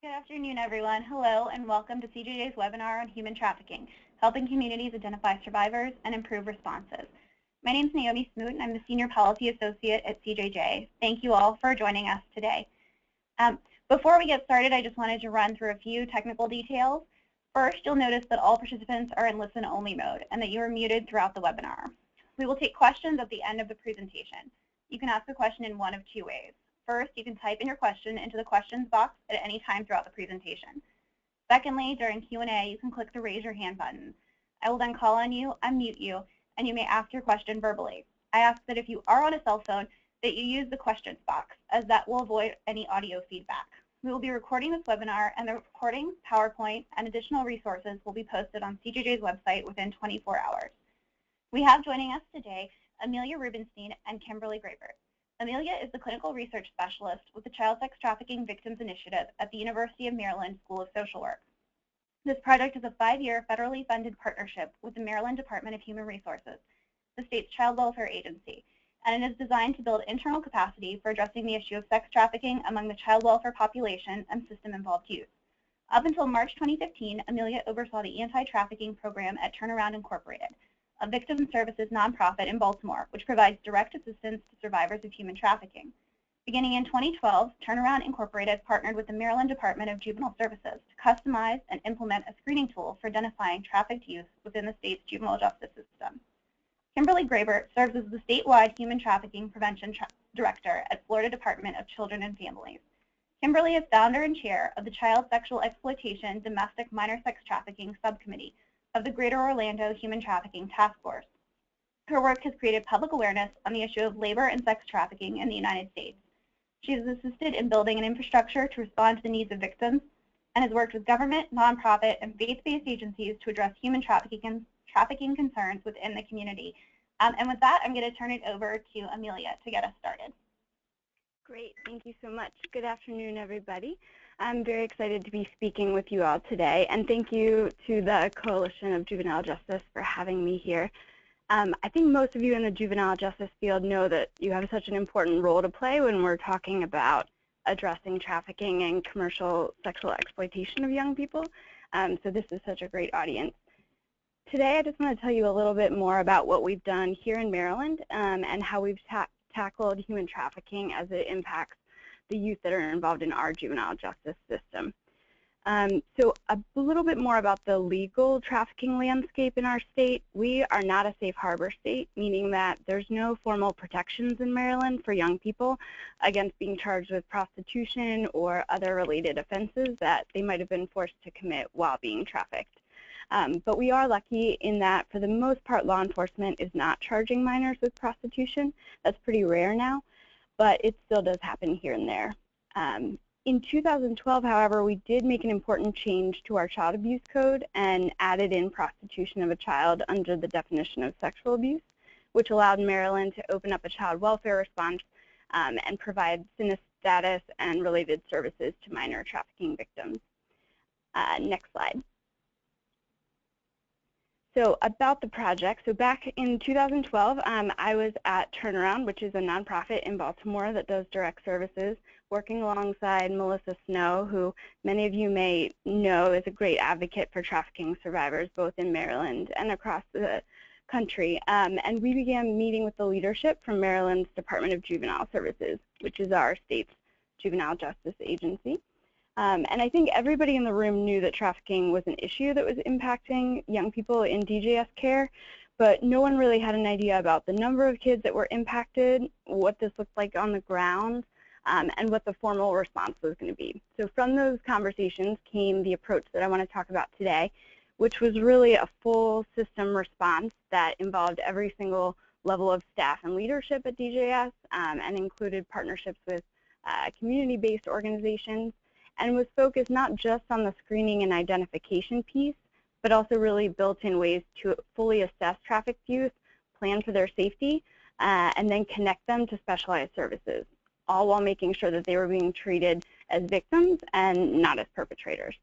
Good afternoon, everyone. Hello, and welcome to CJJ's webinar on human trafficking, helping communities identify survivors and improve responses. My name is Naomi Smoot, and I'm the Senior Policy Associate at CJJ. Thank you all for joining us today. Before we get started, I just wanted to run through a few technical details. First, you'll notice that all participants are in listen-only mode and that you are muted throughout the webinar. We will take questions at the end of the presentation. You can ask a question in one of two ways. First, you can type in your question into the questions box at any time throughout the presentation. Secondly, during Q&A, you can click the raise your hand button. I will then call on you, unmute you, and you may ask your question verbally. I ask that if you are on a cell phone, that you use the questions box, as that will avoid any audio feedback. We will be recording this webinar, and the recording, PowerPoint, and additional resources will be posted on CJJ's website within 24 hours. We have joining us today Amelia Rubenstein and Kimberly Grabert. Amelia is the Clinical Research Specialist with the Child Sex Trafficking Victims Initiative at the University of Maryland School of Social Work. This project is a 5-year federally funded partnership with the Maryland Department of Human Resources, the state's child welfare agency, and it is designed to build internal capacity for addressing the issue of sex trafficking among the child welfare population and system-involved youth. Up until March 2015, Amelia oversaw the anti-trafficking program at Turnaround Incorporated, a victim services nonprofit in Baltimore, which provides direct assistance to survivors of human trafficking. Beginning in 2012, Turnaround Incorporated partnered with the Maryland Department of Juvenile Services to customize and implement a screening tool for identifying trafficked youth within the state's juvenile justice system. Kimberly Grabert serves as the statewide Human Trafficking Prevention Director at Florida Department of Children and Families. Kimberly is founder and chair of the Child Sexual Exploitation Domestic Minor Sex Trafficking Subcommittee of the Greater Orlando Human Trafficking Task Force. Her work has created public awareness on the issue of labor and sex trafficking in the United States. She has assisted in building an infrastructure to respond to the needs of victims and has worked with government, nonprofit, and faith-based agencies to address human trafficking concerns within the community. And with that, I'm going to turn it over to Amelia to get us started. Great, thank you so much. Good afternoon, everybody. I'm very excited to be speaking with you all today, and thank you to the Coalition of Juvenile Justice for having me here. I think most of you in the juvenile justice field know that you have such an important role to play when we're talking about addressing trafficking and commercial sexual exploitation of young people, so this is such a great audience. Today I just want to tell you a little bit more about what we've done here in Maryland and how we've tackled human trafficking as it impacts the youth that are involved in our juvenile justice system. So a little bit more about the legal trafficking landscape in our state. We are not a safe harbor state, meaning that there's no formal protections in Maryland for young people against being charged with prostitution or other related offenses that they might have been forced to commit while being trafficked. But we are lucky in that, for the most part, law enforcement is not charging minors with prostitution. That's pretty rare now, but it still does happen here and there. In 2012, however, we did make an important change to our child abuse code and added in prostitution of a child under the definition of sexual abuse, which allowed Maryland to open up a child welfare response and provide SINA status and related services to minor trafficking victims. Next slide. So about the project, so back in 2012, I was at Turnaround, which is a nonprofit in Baltimore that does direct services, working alongside Melissa Snow, who many of you may know is a great advocate for trafficking survivors, both in Maryland and across the country. And we began meeting with the leadership from Maryland's Department of Juvenile Services, which is our state's juvenile justice agency. And I think everybody in the room knew that trafficking was an issue that was impacting young people in DJS care, but no one really had an idea about the number of kids that were impacted, what this looked like on the ground, and what the formal response was going to be. So from those conversations came the approach that I want to talk about today, which was really a full system response that involved every single level of staff and leadership at DJS and included partnerships with community-based organizations, and was focused not just on the screening and identification piece, but also really built in ways to fully assess trafficked youth, plan for their safety, and then connect them to specialized services, all while making sure that they were being treated as victims and not as perpetrators.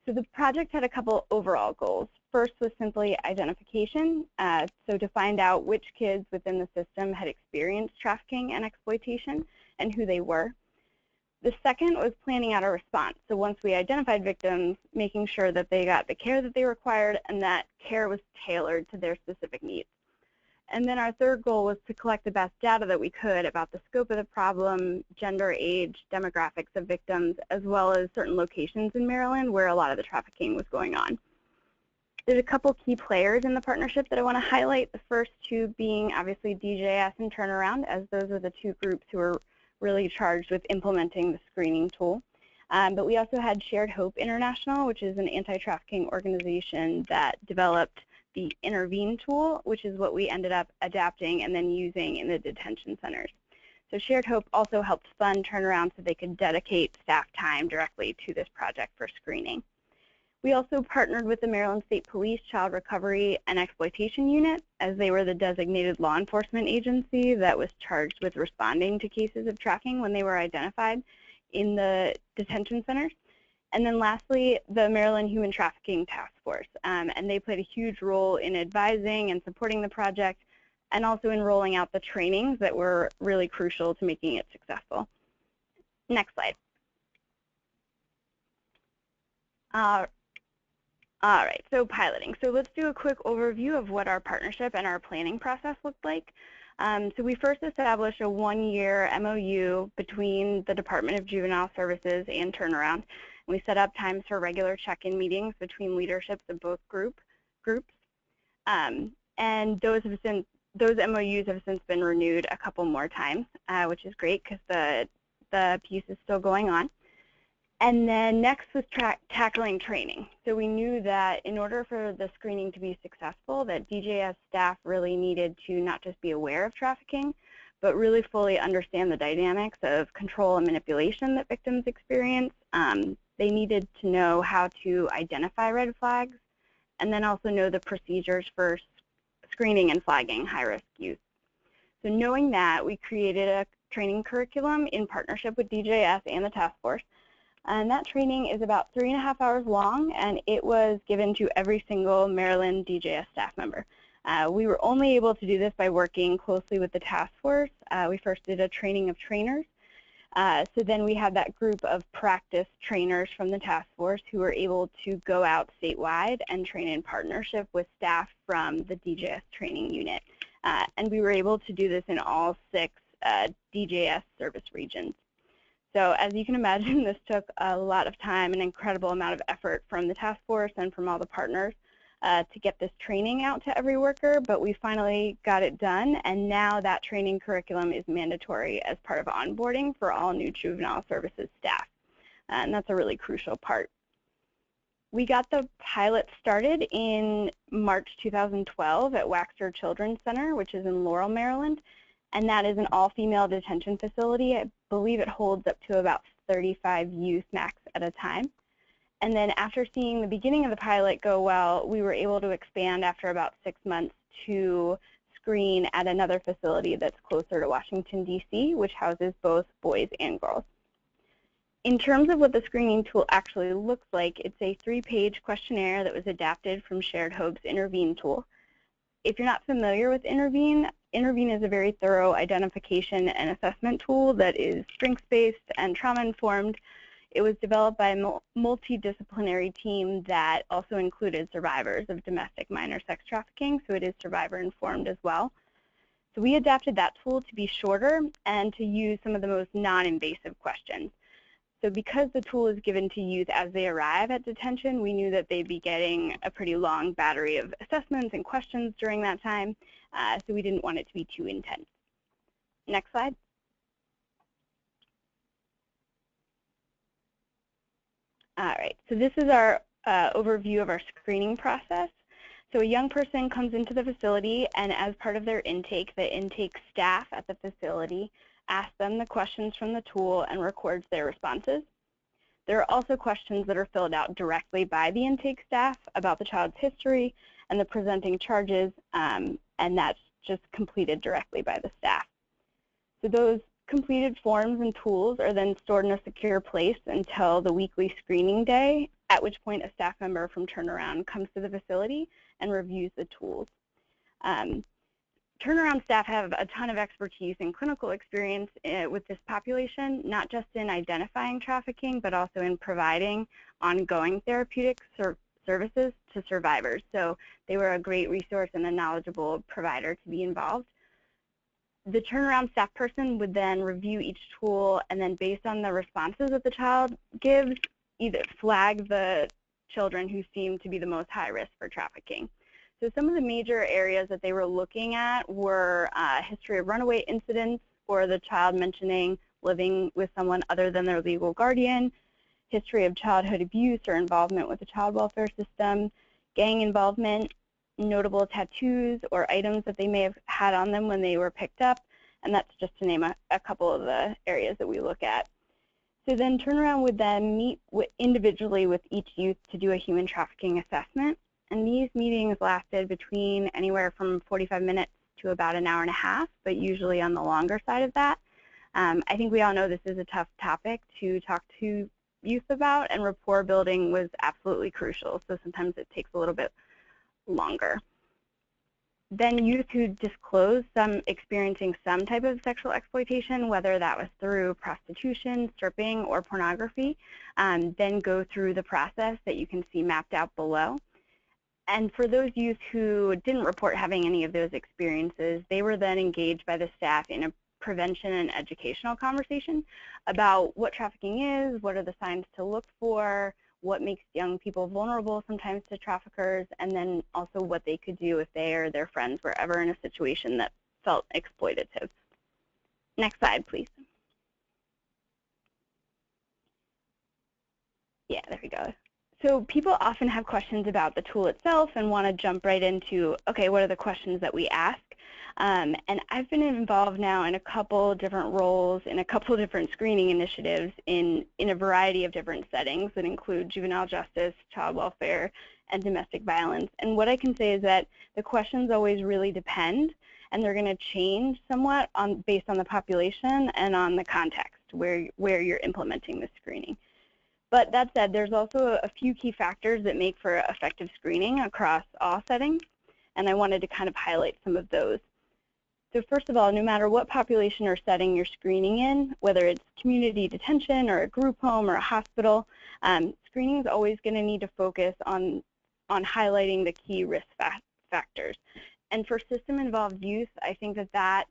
So the project had a couple overall goals. First was simply identification, so to find out which kids within the system had experienced trafficking and exploitation and who they were. The second was planning out a response. So once we identified victims, making sure that they got the care that they required and that care was tailored to their specific needs. And then our third goal was to collect the best data that we could about the scope of the problem, gender, age, demographics of victims, as well as certain locations in Maryland where a lot of the trafficking was going on. There's a couple key players in the partnership that I want to highlight, the first two being obviously DJS and Turnaround, as those are the two groups who are really charged with implementing the screening tool. But we also had Shared Hope International, which is an anti-trafficking organization that developed the Intervene tool, which is what we ended up adapting and then using in the detention centers. So Shared Hope also helped fund Turnaround so they could dedicate staff time directly to this project for screening. We also partnered with the Maryland State Police Child Recovery and Exploitation Unit, as they were the designated law enforcement agency that was charged with responding to cases of trafficking when they were identified in the detention centers. And then lastly, the Maryland Human Trafficking Task Force, and they played a huge role in advising and supporting the project, and also in rolling out the trainings that were really crucial to making it successful. Next slide. All right, so piloting. So let's do a quick overview of what our partnership and our planning process looked like. So we first established a one-year MOU between the Department of Juvenile Services and Turnaround. We set up times for regular check-in meetings between leaderships of both groups. And those MOUs have since been renewed a couple more times, which is great because the piece is still going on. And then next was tackling training. So we knew that in order for the screening to be successful, that DJS staff really needed to not just be aware of trafficking, but really fully understand the dynamics of control and manipulation that victims experience. They needed to know how to identify red flags, and then also know the procedures for screening and flagging high-risk youth. So knowing that, we created a training curriculum in partnership with DJS and the task force. And that training is about 3.5 hours long, and it was given to every single Maryland DJS staff member. We were only able to do this by working closely with the task force. We first did a training of trainers. So then we had that group of practice trainers from the task force who were able to go out statewide and train in partnership with staff from the DJS training unit. And we were able to do this in all 6 DJS service regions. So as you can imagine, this took a lot of time, an incredible amount of effort from the task force and from all the partners to get this training out to every worker, but we finally got it done, and now that training curriculum is mandatory as part of onboarding for all new juvenile services staff, and that's a really crucial part. We got the pilot started in March 2012 at Waxter Children's Center, which is in Laurel, Maryland, and that is an all-female detention facility. I believe it holds up to about 35 youth max at a time. And then after seeing the beginning of the pilot go well, we were able to expand after about 6 months to screen at another facility that's closer to Washington, D.C., which houses both boys and girls. In terms of what the screening tool actually looks like, it's a 3-page questionnaire that was adapted from Shared Hope's Intervene tool. If you're not familiar with Intervene, Intervene is a very thorough identification and assessment tool that is strengths-based and trauma-informed. It was developed by a multidisciplinary team that also included survivors of domestic minor sex trafficking, so it is survivor-informed as well. So we adapted that tool to be shorter and to use some of the most non-invasive questions. So because the tool is given to youth as they arrive at detention, we knew that they'd be getting a pretty long battery of assessments and questions during that time, so we didn't want it to be too intense. Next slide. All right, so this is our overview of our screening process. So a young person comes into the facility, and as part of their intake, the intake staff at the facility asks them the questions from the tool and records their responses. There are also questions that are filled out directly by the intake staff about the child's history and the presenting charges, and that's just completed directly by the staff. So those completed forms and tools are then stored in a secure place until the weekly screening day, at which point a staff member from Turnaround comes to the facility and reviews the tools. turnaround staff have a ton of expertise and clinical experience with this population, not just in identifying trafficking, but also in providing ongoing therapeutic services to survivors. So they were a great resource and a knowledgeable provider to be involved. The turnaround staff person would then review each tool, and then based on the responses that the child gives, either flag the children who seem to be the most high risk for trafficking. So some of the major areas that they were looking at were history of runaway incidents, or the child mentioning living with someone other than their legal guardian, history of childhood abuse or involvement with the child welfare system, gang involvement, notable tattoos or items that they may have had on them when they were picked up, and that's just to name a couple of the areas that we look at. So then turnaround would then meet individually with each youth to do a human trafficking assessment, and these meetings lasted between anywhere from 45 minutes to about an hour and a half, but usually on the longer side of that. I think we all know this is a tough topic to talk to youth about, and rapport building was absolutely crucial, so sometimes it takes a little bit longer. Then youth who disclose experiencing some type of sexual exploitation, whether that was through prostitution, stripping, or pornography, then go through the process that you can see mapped out below. And for those youth who didn't report having any of those experiences, they were then engaged by the staff in a prevention and educational conversation about what trafficking is, what are the signs to look for, what makes young people vulnerable sometimes to traffickers, and then also what they could do if they or their friends were ever in a situation that felt exploitative. Next slide, please. Yeah, there we go. So people often have questions about the tool itself and want to jump right into, okay, what are the questions that we ask? And I've been involved now in a couple different roles in a couple different screening initiatives in a variety of different settings that include juvenile justice, child welfare, and domestic violence. And what I can say is that the questions always really depend, and they're going to change somewhat based on the population and on the context where you're implementing the screening. But that said, there's also a few key factors that make for effective screening across all settings, and I wanted to kind of highlight some of those. So first of all, no matter what population or setting you're screening in, whether it's community detention or a group home or a hospital, screening is always going to need to focus on highlighting the key risk factors. And for system-involved youth, I think that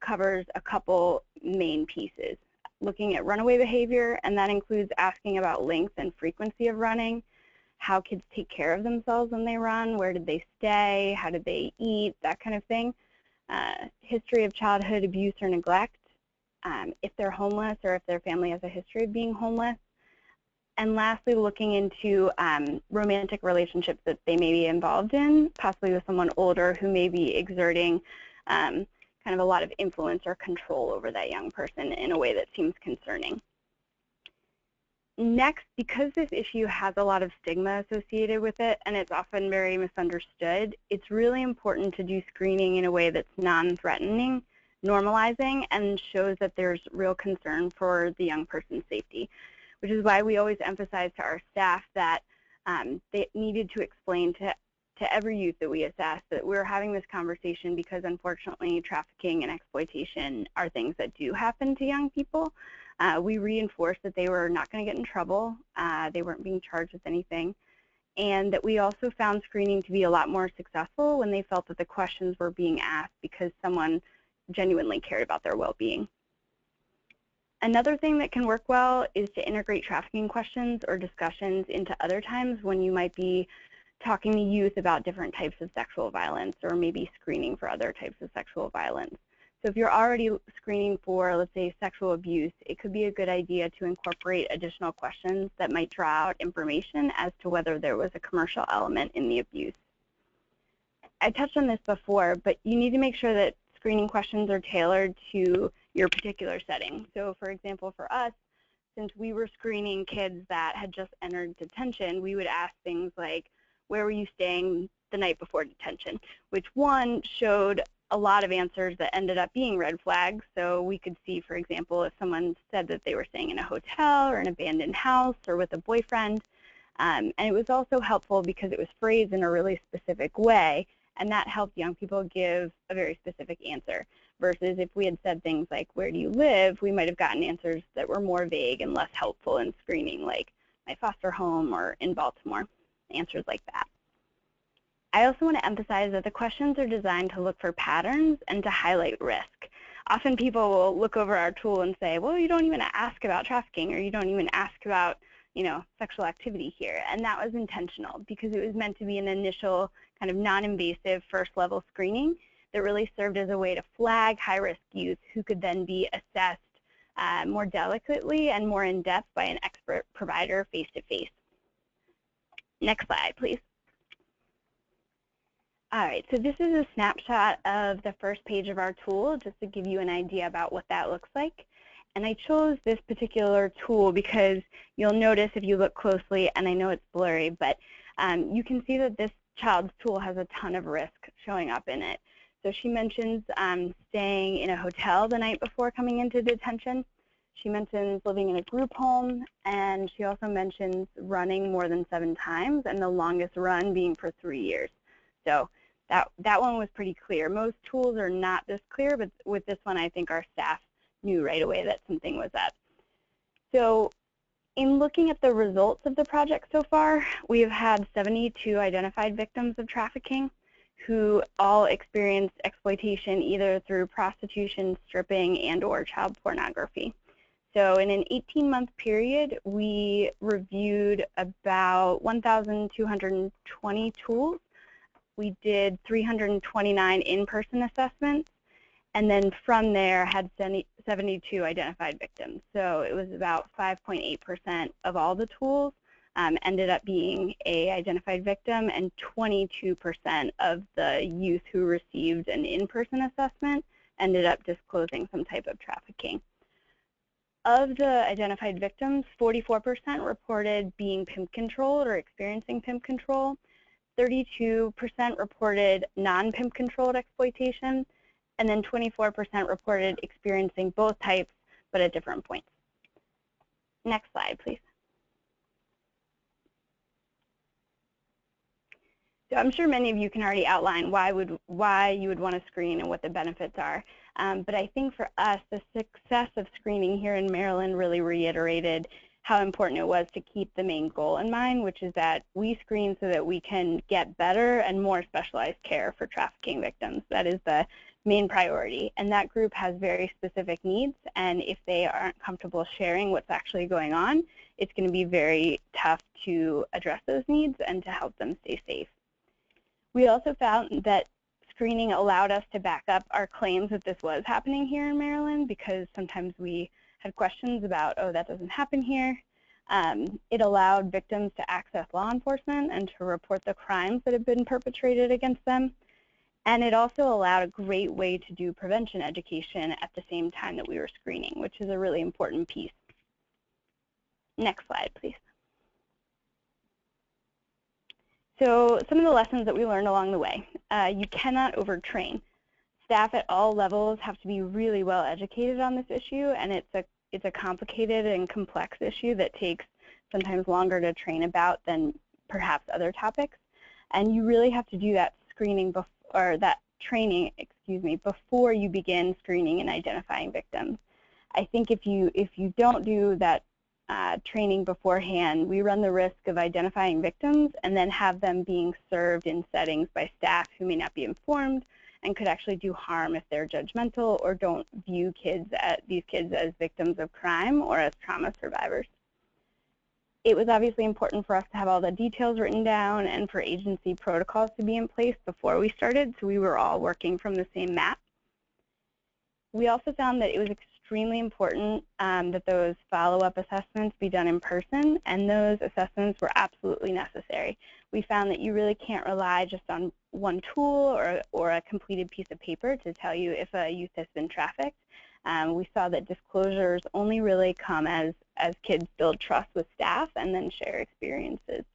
covers a couple main pieces. Looking at runaway behavior, and that includes asking about length and frequency of running, how kids take care of themselves when they run, where did they stay, how did they eat, that kind of thing. History of childhood abuse or neglect, if they're homeless or if their family has a history of being homeless. And lastly, looking into romantic relationships that they may be involved in, possibly with someone older who may be exerting kind of a lot of influence or control over that young person in a way that seems concerning. Next, because this issue has a lot of stigma associated with it and it's often very misunderstood, it's really important to do screening in a way that's non-threatening, normalizing, and shows that there's real concern for the young person's safety, which is why we always emphasize to our staff that they needed to explain to every youth that we assess that we're having this conversation because unfortunately trafficking and exploitation are things that do happen to young people. We reinforced that they were not going to get in trouble, they weren't being charged with anything, and that we also found screening to be a lot more successful when they felt that the questions were being asked because someone genuinely cared about their well-being. Another thing that can work well is to integrate trafficking questions or discussions into other times when you might be talking to youth about different types of sexual violence or maybe screening for other types of sexual violence. So if you're already screening for, let's say, sexual abuse, it could be a good idea to incorporate additional questions that might draw out information as to whether there was a commercial element in the abuse. I touched on this before, but you need to make sure that screening questions are tailored to your particular setting. So for example, for us, since we were screening kids that had just entered detention, we would ask things like, where were you staying the night before detention? Which one showed a lot of answers that ended up being red flags. So we could see, for example, if someone said that they were staying in a hotel or an abandoned house or with a boyfriend. And it was also helpful because it was phrased in a really specific way and that helped young people give a very specific answer. Versus if we had said things like, where do you live, we might have gotten answers that were more vague and less helpful in screening, like my foster home or in Baltimore, answers like that. I also want to emphasize that the questions are designed to look for patterns and to highlight risk. Often people will look over our tool and say, well, you don't even ask about trafficking, or you don't even ask about, sexual activity here. And that was intentional because it was meant to be an initial kind of non-invasive first-level screening that really served as a way to flag high-risk youth who could then be assessed more delicately and more in-depth by an expert provider face-to-face. Next slide, please. All right, so this is a snapshot of the first page of our tool, just to give you an idea about what that looks like. And I chose this particular tool because you'll notice if you look closely, and I know it's blurry, but you can see that this child's tool has a ton of risk showing up in it. So she mentions staying in a hotel the night before coming into detention. She mentions living in a group home, and she also mentions running more than 7 times, and the longest run being for 3 years. So that one was pretty clear. Most tools are not this clear, but with this one, I think our staff knew right away that something was up. So in looking at the results of the project so far, we have had 72 identified victims of trafficking who all experienced exploitation either through prostitution, stripping, and/or child pornography. So in an 18-month period, we reviewed about 1,220 tools. We did 329 in-person assessments, and then from there had 72 identified victims. So it was about 5.8% of all the tools ended up being an identified victim, and 22% of the youth who received an in-person assessment ended up disclosing some type of trafficking. Of the identified victims, 44% reported being pimp controlled or experiencing pimp control. 32% reported non-pimp controlled exploitation, and then 24% reported experiencing both types, but at different points. Next slide, please. So I'm sure many of you can already outline why you would want to screen and what the benefits are. But I think for us, the success of screening here in Maryland really reiterated how important it was to keep the main goal in mind, which is that we screen so that we can get better and more specialized care for trafficking victims. That is the main priority. And that group has very specific needs, and if they aren't comfortable sharing what's actually going on, it's going to be very tough to address those needs and to help them stay safe. We also found that screening allowed us to back up our claims that this was happening here in Maryland, because sometimes we had questions about, oh, that doesn't happen here. It allowed victims to access law enforcement and to report the crimes that have been perpetrated against them. And it also allowed a great way to do prevention education at the same time that we were screening, which is a really important piece. Next slide, please. So some of the lessons that we learned along the way. You cannot overtrain. Staff at all levels have to be really well educated on this issue, and it's a complicated and complex issue that takes sometimes longer to train about than perhaps other topics. And you really have to do that screening or that training, before you begin screening and identifying victims. I think if you don't do that training beforehand, we run the risk of identifying victims and then have them being served in settings by staff who may not be informed and could actually do harm if they're judgmental or don't view these kids as victims of crime or as trauma survivors. It was obviously important for us to have all the details written down and for agency protocols to be in place before we started, so we were all working from the same map. We also found that it was extremely important that those follow-up assessments be done in person, and those assessments were absolutely necessary. We found that you really can't rely just on one tool or a completed piece of paper to tell you if a youth has been trafficked. We saw that disclosures only really come as kids build trust with staff and then share experiences.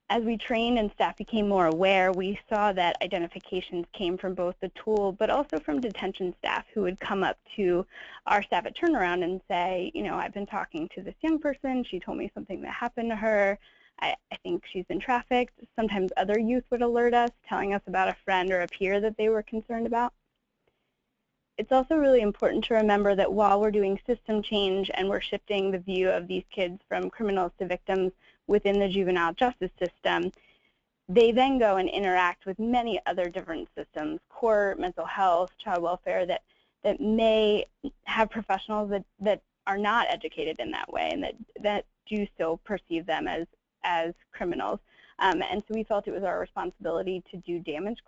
As we trained and staff became more aware, we saw that identifications came from both the tool but also from detention staff who would come up to our staff at Turnaround and say, I've been talking to this young person, she told me something that happened to her, I think she's been trafficked. Sometimes other youth would alert us, telling us about a friend or a peer that they were concerned about. It's also really important to remember that while we're doing system change and we're shifting the view of these kids from criminals to victims within the juvenile justice system, they then go and interact with many other different systems, court, mental health, child welfare, that may have professionals that are not educated in that way and that do still perceive them as criminals. And so we felt it was our responsibility to do damage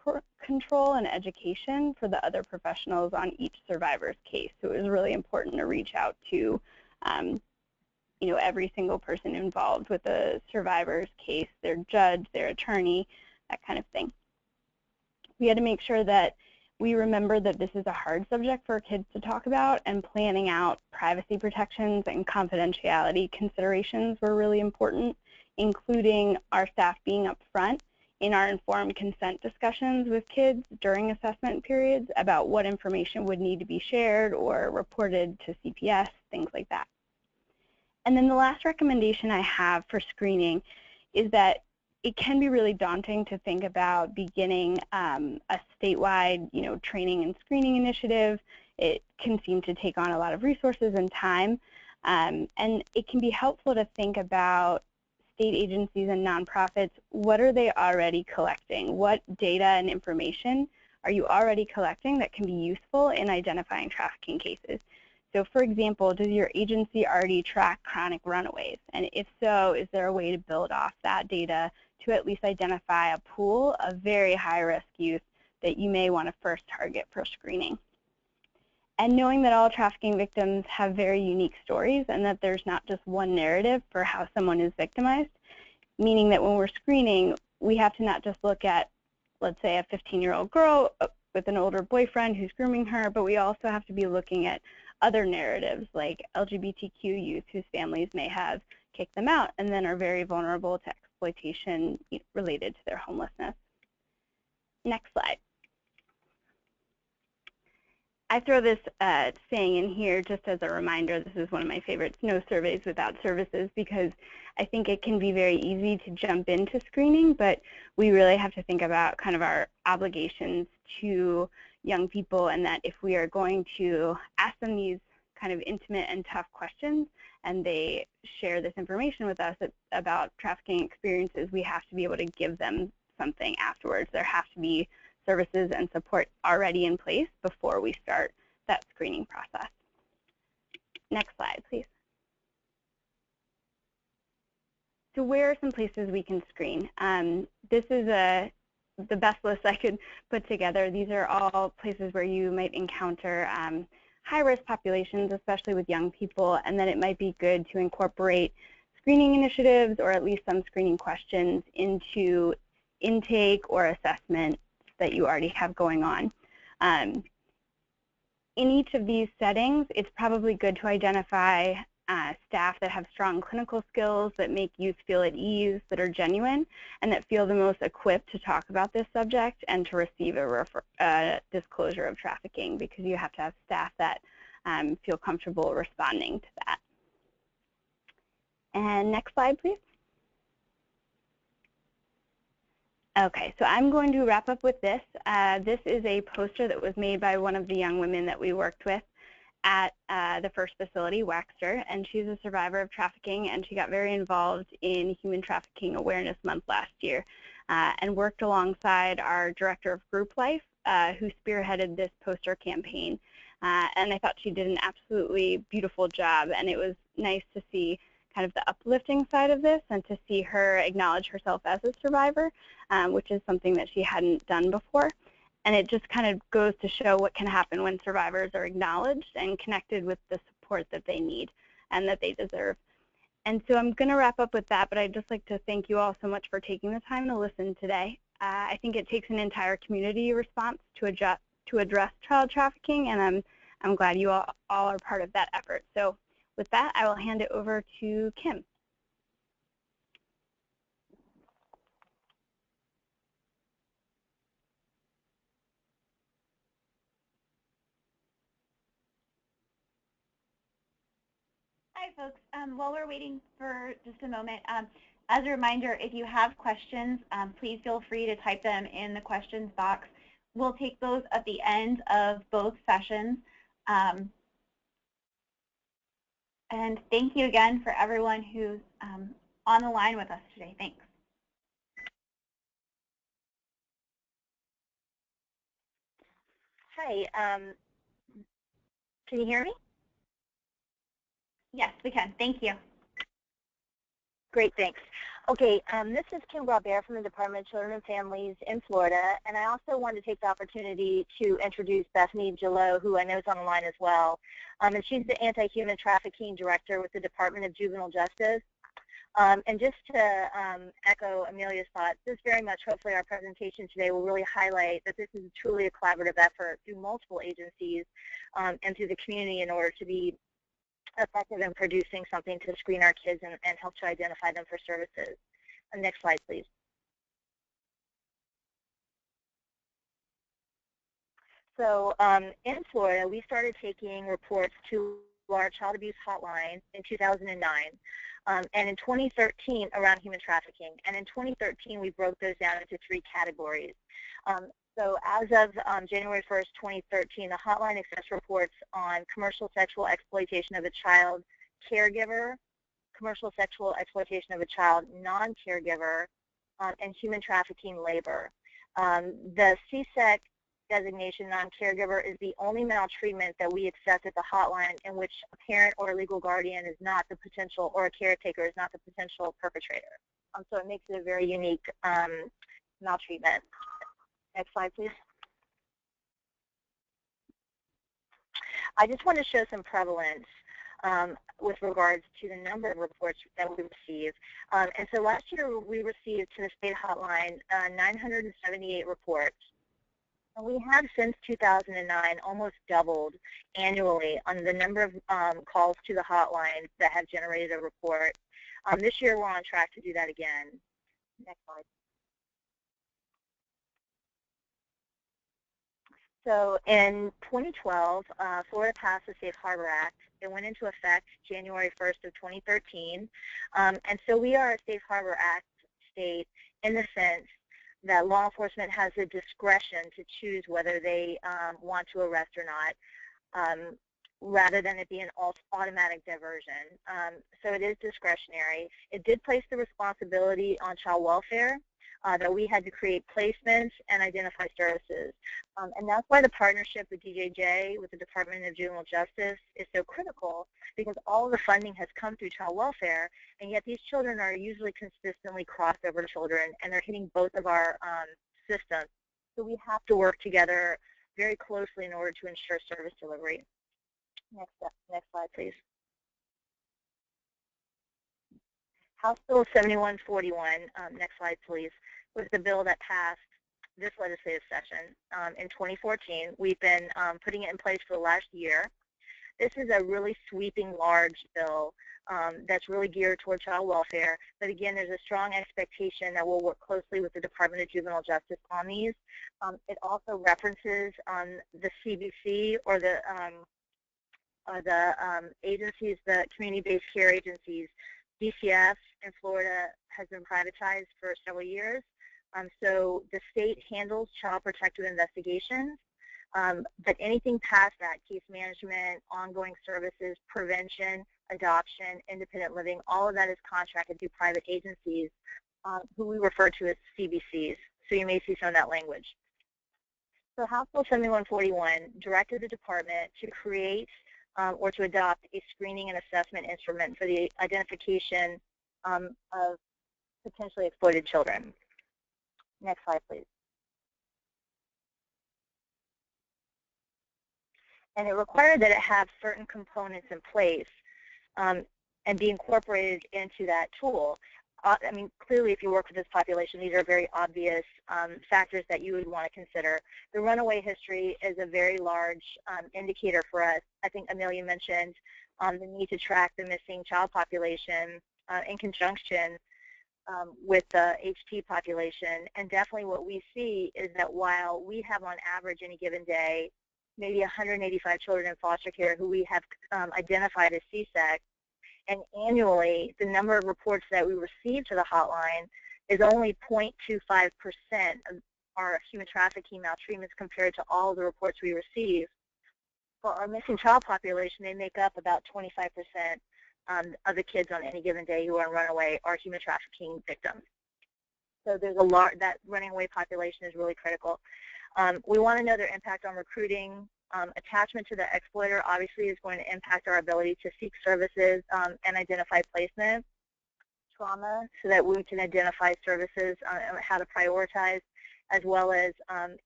control and education for the other professionals on each survivor's case. So it was really important to reach out to every single person involved with a survivor's case, their judge, their attorney, that kind of thing. We had to make sure that we remember that this is a hard subject for kids to talk about, and planning out privacy protections and confidentiality considerations were really important, including our staff being upfront in our informed consent discussions with kids during assessment periods about what information would need to be shared or reported to CPS, things like that. And then the last recommendation I have for screening is that it can be really daunting to think about beginning a statewide, training and screening initiative. It can seem to take on a lot of resources and time, and it can be helpful to think about state agencies and nonprofits. What are they already collecting? What data and information are you already collecting that can be useful in identifying trafficking cases? So for example, does your agency already track chronic runaways? And if so, is there a way to build off that data to at least identify a pool of very high-risk youth that you may want to first target for screening? And knowing that all trafficking victims have very unique stories and that there's not just one narrative for how someone is victimized, meaning that when we're screening, we have to not just look at, let's say, a 15-year-old girl with an older boyfriend who's grooming her, but we also have to be looking at other narratives like LGBTQ youth whose families may have kicked them out and then are very vulnerable to exploitation related to their homelessness. Next slide. I throw this saying in here just as a reminder. This is one of my favorites, no surveys without services, because I think it can be very easy to jump into screening, but we really have to think about kind of our obligations to young people, and that if we are going to ask them these kind of intimate and tough questions and they share this information with us about trafficking experiences, we have to be able to give them something afterwards. There have to be services and support already in place before we start that screening process. Next slide, please. So where are some places we can screen? This is the best list I could put together. These are all places where you might encounter high-risk populations, especially with young people, and then it might be good to incorporate screening initiatives or at least some screening questions into intake or assessment that you already have going on. In each of these settings, it's probably good to identify staff that have strong clinical skills, that make youth feel at ease, that are genuine, and that feel the most equipped to talk about this subject and to receive a disclosure of trafficking, because you have to have staff that feel comfortable responding to that. And next slide, please. Okay, so I'm going to wrap up with this. This is a poster that was made by one of the young women that we worked with at the first facility, Waxter, and she's a survivor of trafficking, and she got very involved in Human Trafficking Awareness Month last year and worked alongside our Director of Group Life, who spearheaded this poster campaign. And I thought she did an absolutely beautiful job, and it was nice to see kind of the uplifting side of this and to see her acknowledge herself as a survivor, which is something that she hadn't done before. And it just kind of goes to show what can happen when survivors are acknowledged and connected with the support that they need and that they deserve. And so I'm going to wrap up with that, but I'd just like to thank you all so much for taking the time to listen today. I think it takes an entire community response to address child trafficking, and I'm glad you all are part of that effort. So with that, I will hand it over to Kim. Hi, folks. While we're waiting for just a moment, As a reminder, if you have questions, please feel free to type them in the questions box. We'll take those at the end of both sessions. And thank you again for everyone who's on the line with us today. Thanks. Hi, can you hear me? Yes, we can. Thank you. Great, thanks. Okay, this is Kim Grabert from the Department of Children and Families in Florida, and I also want to take the opportunity to introduce Bethany Gillot, who I know is on the line as well. And she's the Anti-Human Trafficking Director with the Department of Juvenile Justice. And just to echo Amelia's thoughts, this very much, hopefully our presentation today will really highlight that this is truly a collaborative effort through multiple agencies and through the community in order to be effective in producing something to screen our kids and help to identify them for services. Next slide, please. So in Florida, we started taking reports to our child abuse hotline in 2009. And in 2013, around human trafficking. And in 2013, we broke those down into 3 categories. So as of January 1st, 2013, the hotline accepts reports on commercial sexual exploitation of a child caregiver, commercial sexual exploitation of a child non-caregiver, and human trafficking labor. The CSEC designation non-caregiver is the only maltreatment that we accept at the hotline in which a parent or a legal guardian is not the potential, or a caretaker is not the potential perpetrator. So it makes it a very unique maltreatment. Next slide, please. I just want to show some prevalence with regards to the number of reports that we receive. And so last year we received to the state hotline 978 reports. And we have since 2009 almost doubled annually on the number of calls to the hotline that have generated a report. This year we're on track to do that again. Next slide. So in 2012, Florida passed the Safe Harbor Act. It went into effect January 1st of 2013. And so we are a Safe Harbor Act state in the sense that law enforcement has the discretion to choose whether they want to arrest or not, rather than it be an automatic diversion. So it is discretionary. It did place the responsibility on child welfare, that we had to create placements and identify services. And that's why the partnership with DJJ, with the Department of Juvenile Justice, is so critical, because all of the funding has come through child welfare, and yet these children are usually consistently crossover children, and they're hitting both of our systems. So we have to work together very closely in order to ensure service delivery. Next slide, please. House Bill 7141, next slide, please, was the bill that passed this legislative session in 2014. We've been putting it in place for the last year. This is a really sweeping, large bill that's really geared toward child welfare. But again, there's a strong expectation that we'll work closely with the Department of Juvenile Justice on these. It also references the CBC, or the agencies, the community-based care agencies. DCF in Florida has been privatized for several years. So the state handles child protective investigations, but anything past that, case management, ongoing services, prevention, adoption, independent living, all of that is contracted through private agencies who we refer to as CBCs. So you may see some of that language. So House Bill 7141 directed the department to create or to adopt a screening and assessment instrument for the identification of potentially exploited children. Next slide, please. And it required that it have certain components in place and be incorporated into that tool. I mean, clearly, if you work with this population, these are very obvious factors that you would want to consider. The runaway history is a very large indicator for us. I think Amelia mentioned the need to track the missing child population in conjunction with the HT population. And definitely what we see is that while we have on average any given day maybe 185 children in foster care who we have identified as CSEC, and annually the number of reports that we receive to the hotline is only 0.25% of our human trafficking maltreatments compared to all the reports we receive. For our missing child population, they make up about 25% of the kids on any given day who are runaway are human trafficking victims. So there's a lot, that running away population is really critical. We want to know their impact on recruiting. Attachment to the exploiter obviously is going to impact our ability to seek services and identify placement. Trauma, so that we can identify services and how to prioritize, as well as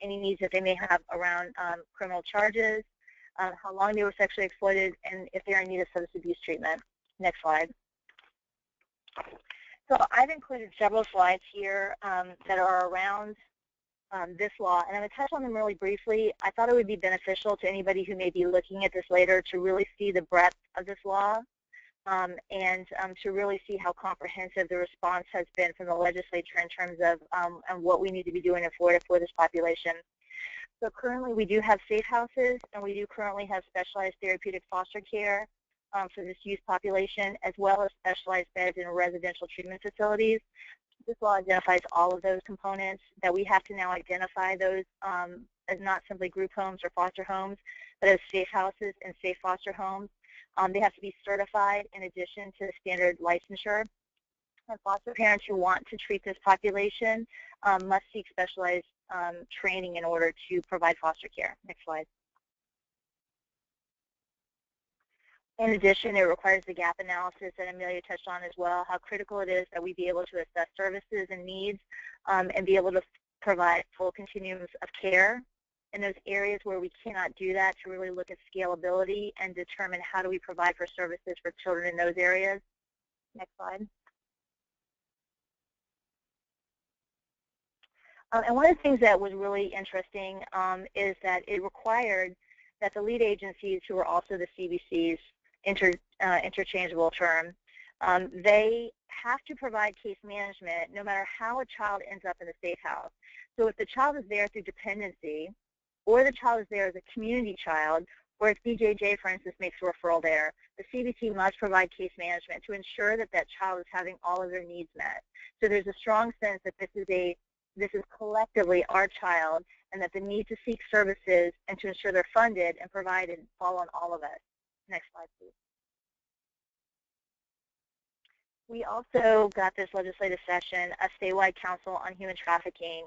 any needs that they may have around criminal charges, how long they were sexually exploited, and if they're in need of substance abuse treatment. Next slide. So I've included several slides here that are around this law, and I'm going to touch on them really briefly. I thought it would be beneficial to anybody who may be looking at this later to really see the breadth of this law and to really see how comprehensive the response has been from the legislature in terms of what we need to be doing in Florida for this population. So currently we do have safe houses, and we do currently have specialized therapeutic foster care for this youth population, as well as specialized beds in residential treatment facilities. This law identifies all of those components, that we have to now identify those as not simply group homes or foster homes, but as safe houses and safe foster homes. They have to be certified in addition to standard licensure. And foster parents who want to treat this population must seek specialized training in order to provide foster care. Next slide. In addition, it requires the gap analysis that Amelia touched on as well, how critical it is that we be able to assess services and needs and be able to provide full continuums of care in those areas where we cannot do that, to really look at scalability and determine how do we provide for services for children in those areas. Next slide. And one of the things that was really interesting is that it required that the lead agencies, who are also the CBCs, interchangeable term, they have to provide case management no matter how a child ends up in a safe house. So if the child is there through dependency, or the child is there as a community child, or if DJJ, for instance, makes a referral there, the CBC must provide case management to ensure that that child is having all of their needs met. So there's a strong sense that this is collectively our child, and that the need to seek services and to ensure they're funded and provided fall on all of us. Next slide, please. We also got this legislative session, a statewide council on human trafficking,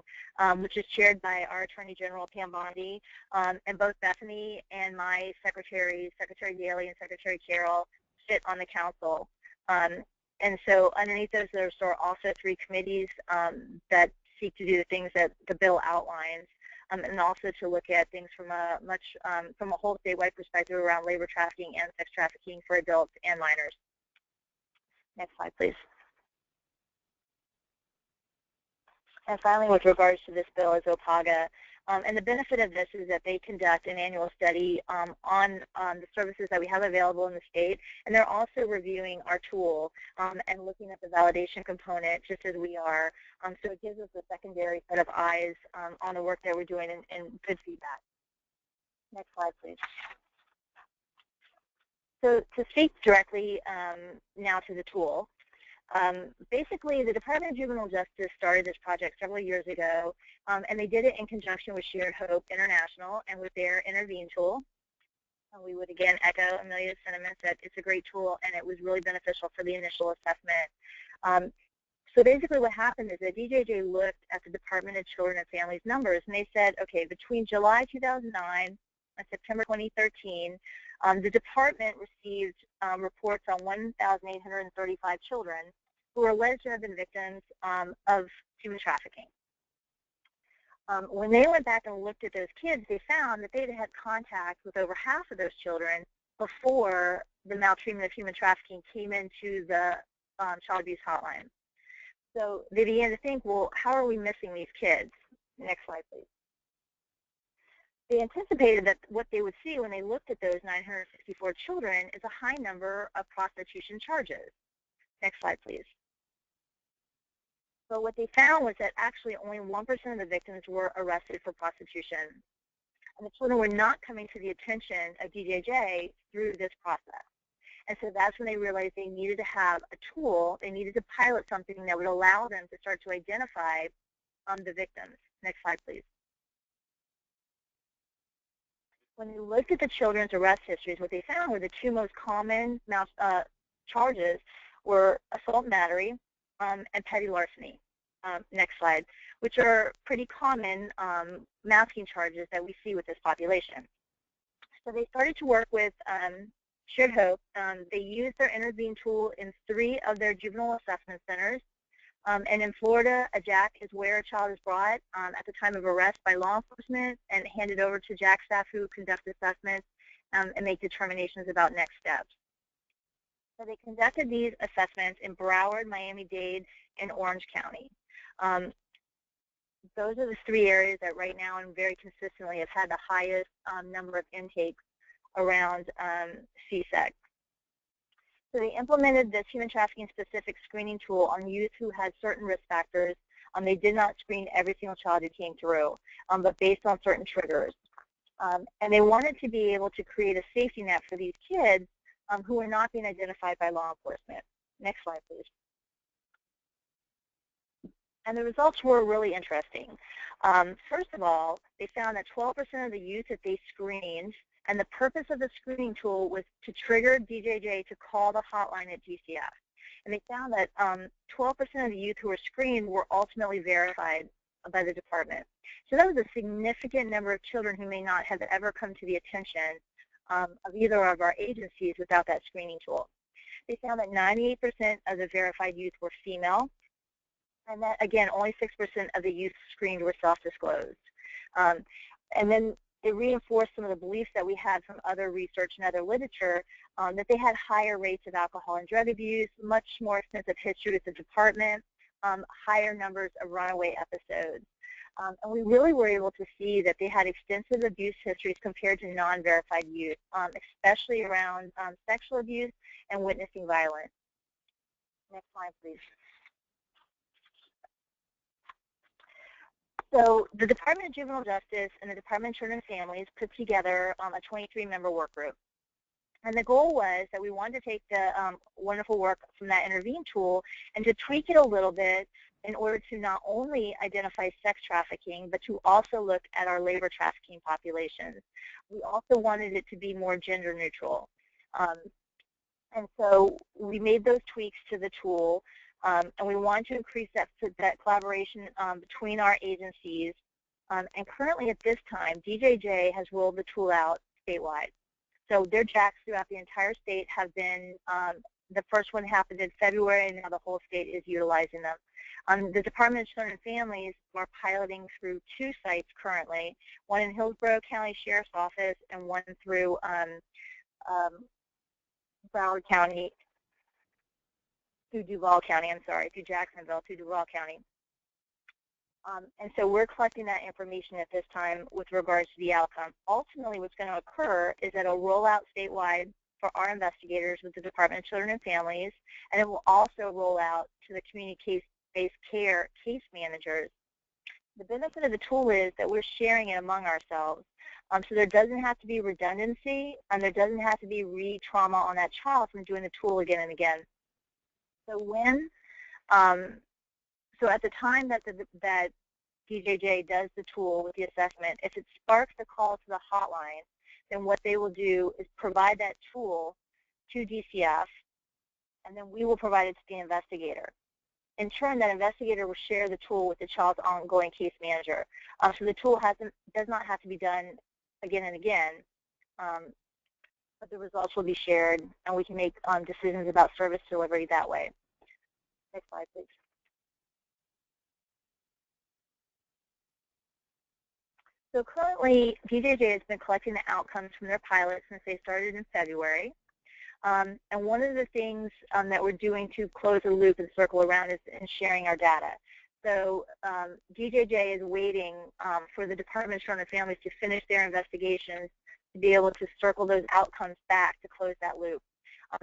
which is chaired by our Attorney General, Pam Bondi, and both Bethany and my secretaries, Secretary Daly and Secretary Carroll, sit on the council. And so underneath those, there are also 3 committees that seek to do the things that the bill outlines, and also to look at things from a from a whole statewide perspective around labor trafficking and sex trafficking for adults and minors. Next slide, please. And finally, with regards to this bill, is OPAGA. And the benefit of this is that they conduct an annual study on the services that we have available in the state, and they're also reviewing our tool and looking at the validation component just as we are. So it gives us a secondary set of eyes on the work that we're doing and good feedback. Next slide, please. So to speak directly now to the tool, basically the Department of Juvenile Justice started this project several years ago, and they did it in conjunction with Shared Hope International and with their Intervene tool. We would again echo Amelia's sentiments that it's a great tool and it was really beneficial for the initial assessment. So basically what happened is that DJJ looked at the Department of Children and Families numbers, and they said, okay, between July 2009 and September 2013, the department received reports on 1,835 children who were alleged to have been victims of human trafficking. When they went back and looked at those kids, they found that they had had contact with over half of those children before the maltreatment of human trafficking came into the child abuse hotline. So they began to think, well, how are we missing these kids? Next slide, please. They anticipated that what they would see when they looked at those 964 children is a high number of prostitution charges. Next slide, please. So what they found was that actually only 1% of the victims were arrested for prostitution. And the children were not coming to the attention of DJJ through this process. And so that's when they realized they needed to have a tool, they needed to pilot something that would allow them to start to identify the victims. Next slide, please. When they looked at the children's arrest histories, what they found were the two most common charges were assault and battery and petty larceny. Next slide, which are pretty common masking charges that we see with this population. So they started to work with Shared Hope. They used their intervene tool in 3 of their juvenile assessment centers. And in Florida, a JAC is where a child is brought at the time of arrest by law enforcement and handed over to JAC staff who conduct assessments and make determinations about next steps. So they conducted these assessments in Broward, Miami-Dade, and Orange County. Those are the 3 areas that right now and very consistently have had the highest number of intakes around CSEC. So they implemented this human trafficking specific screening tool on youth who had certain risk factors. They did not screen every single child who came through, but based on certain triggers. And they wanted to be able to create a safety net for these kids who were not being identified by law enforcement. Next slide, please. And the results were really interesting. First of all, they found that 12% of the youth that they screened, and the purpose of the screening tool was to trigger DJJ to call the hotline at DCF. And they found that 12% of the youth who were screened were ultimately verified by the department. So that was a significant number of children who may not have ever come to the attention of either of our agencies without that screening tool. They found that 98% of the verified youth were female, and that, again, only 6% of the youth screened were self-disclosed. And then it reinforced some of the beliefs that we had from other research and other literature that they had higher rates of alcohol and drug abuse, much more extensive history with the department, higher numbers of runaway episodes. And we really were able to see that they had extensive abuse histories compared to non-verified youth, especially around sexual abuse and witnessing violence. Next slide, please. So the Department of Juvenile Justice and the Department of Children and Families put together a 23-member work group. And the goal was that we wanted to take the wonderful work from that intervene tool and to tweak it a little bit in order to not only identify sex trafficking, but to also look at our labor trafficking populations. We also wanted it to be more gender neutral. And so we made those tweaks to the tool. And we want to increase that collaboration between our agencies. And currently at this time, DJJ has rolled the tool out statewide. So their JACs throughout the entire state have been, the first one happened in February, and now the whole state is utilizing them. The Department of Children and Families are piloting through 2 sites currently, one in Hillsborough County Sheriff's Office and one through Broward County, through Duval County, through Jacksonville, through Duval County. And so we're collecting that information at this time with regards to the outcome. Ultimately, what's going to occur is that it'll roll out statewide for our investigators with the Department of Children and Families, and it will also roll out to the community case-based care case managers. The benefit of the tool is that we're sharing it among ourselves. So there doesn't have to be redundancy, and there doesn't have to be re-trauma on that child from doing the tool again and again. So when, so at the time that that DJJ does the tool with the assessment, if it sparks a call to the hotline, then what they will do is provide that tool to DCF, and then we will provide it to the investigator. In turn, that investigator will share the tool with the child's ongoing case manager. So the tool does not have to be done again and again, but the results will be shared, and we can make decisions about service delivery that way. Next slide, please. So currently, DJJ has been collecting the outcomes from their pilot since they started in February. And one of the things that we're doing to close the loop and circle around is in sharing our data. So DJJ is waiting for the Department of Children and Families to finish their investigations to be able to circle those outcomes back to close that loop.